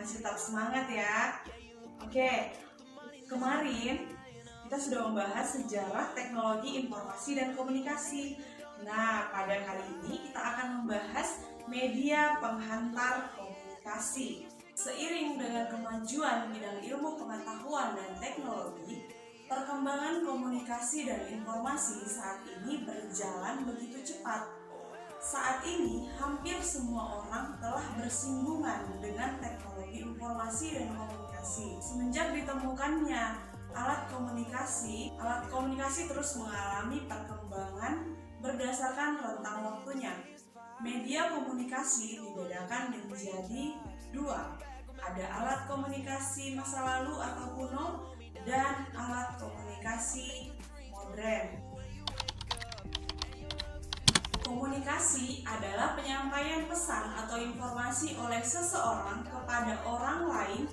Masih tetap semangat ya. Oke, kemarin kita sudah membahas sejarah teknologi informasi dan komunikasi. Nah, pada kali ini kita akan membahas media penghantar komunikasi. Seiring dengan kemajuan bidang ilmu pengetahuan dan teknologi, perkembangan komunikasi dan informasi saat ini berjalan begitu cepat. Saat ini, hampir semua orang telah bersinggungan dengan teknologi informasi dan komunikasi. Semenjak ditemukannya alat komunikasi terus mengalami perkembangan berdasarkan rentang waktunya. Media komunikasi dibedakan menjadi dua. Ada alat komunikasi masa lalu atau kuno dan alat komunikasi modern. Komunikasi adalah penyampaian pesan atau informasi oleh seseorang kepada orang lain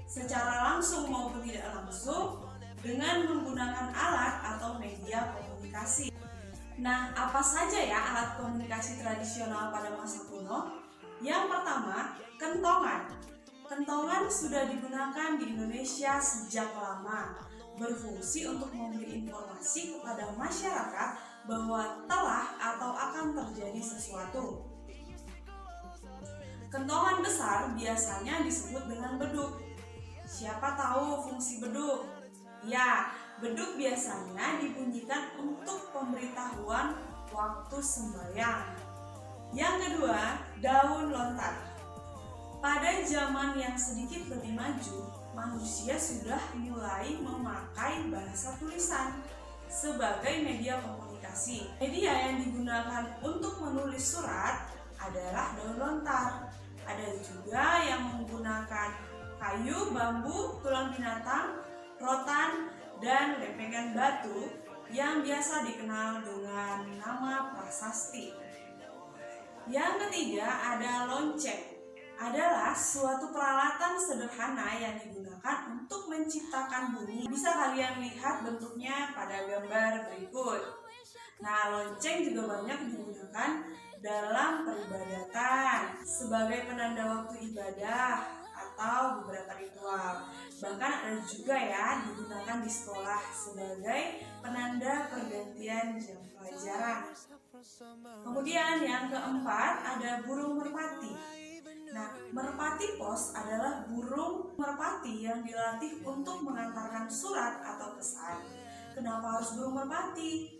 secara langsung maupun tidak langsung dengan menggunakan alat atau media komunikasi. Nah, apa saja ya alat komunikasi tradisional pada masa kuno? Yang pertama, kentongan. Kentongan sudah digunakan di Indonesia sejak lama, berfungsi untuk memberi informasi kepada masyarakat bahwa telah atau akan terjadi sesuatu. Kentongan besar biasanya disebut dengan beduk. Siapa tahu fungsi beduk? Ya, beduk biasanya dibunyikan untuk pemberitahuan waktu sembahyang. Yang kedua, daun lontar. Pada zaman yang sedikit lebih maju, manusia sudah mulai memakai bahasa tulisan sebagai media komunikasi. Media yang digunakan untuk menulis surat adalah daun lontar. Ada juga yang menggunakan kayu, bambu, tulang binatang, rotan, dan lempengan batu yang biasa dikenal dengan nama prasasti. Yang ketiga ada lonceng. Adalah suatu peralatan sederhana yang digunakan untuk menciptakan bunyi. Bisa kalian lihat bentuknya pada gambar berikut. Nah, lonceng juga banyak digunakan dalam peribadatan sebagai penanda waktu ibadah atau beberapa ritual. Bahkan ada juga ya digunakan di sekolah sebagai penanda pergantian jam pelajaran. Kemudian yang keempat ada burung merpati. Nah, merpati pos adalah burung merpati yang dilatih untuk mengantarkan surat atau pesan. Kenapa harus burung merpati?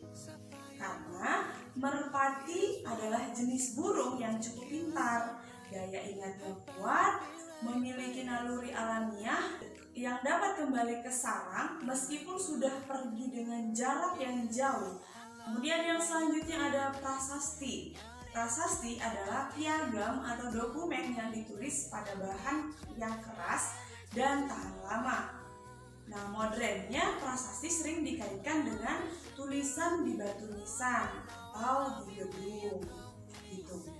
Karena merpati adalah jenis burung yang cukup pintar, daya ingatnya kuat, memiliki naluri alamiah yang dapat kembali ke sarang meskipun sudah pergi dengan jarak yang jauh. Kemudian yang selanjutnya ada prasasti. Prasasti adalah piagam atau dokumen yang ditulis pada bahan yang keras dan tahan lama. Nah, modernnya prasasti sering dikaitkan dengan tulisan di batu nisan atau di gedung gitu.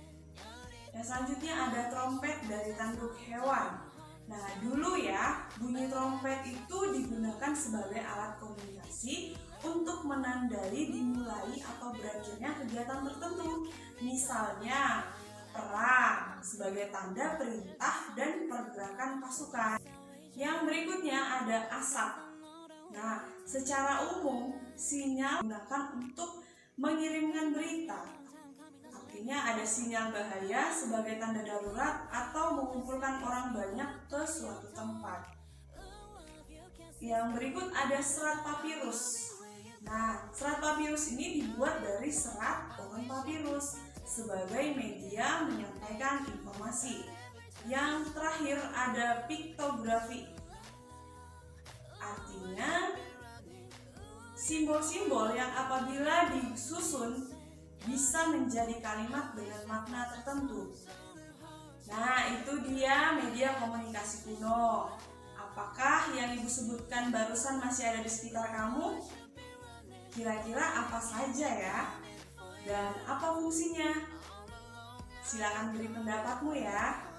Yang selanjutnya ada trompet dari tanduk hewan. Nah, dulu ya, bunyi trompet itu digunakan sebagai alat komunikasi untuk menandai dimulai atau berakhirnya kegiatan tertentu. Misalnya, perang sebagai tanda perintah dan pergerakan pasukan. Yang berikutnya ada asap. Nah, secara umum, sinyal digunakan untuk mengirimkan berita. Artinya ada sinyal bahaya sebagai tanda darurat atau mengumpulkan orang banyak ke suatu tempat. Yang berikut ada serat papirus. Nah, serat papirus ini dibuat dari serat pohon papirus sebagai media menyampaikan informasi. Yang terakhir ada piktografi. Artinya simbol-simbol yang apabila disusun bisa menjadi kalimat dengan makna tertentu. Nah, itu dia media komunikasi kuno. Apakah yang ibu sebutkan barusan masih ada di sekitar kamu? Kira-kira apa saja ya? Dan apa fungsinya? Silakan beri pendapatmu ya.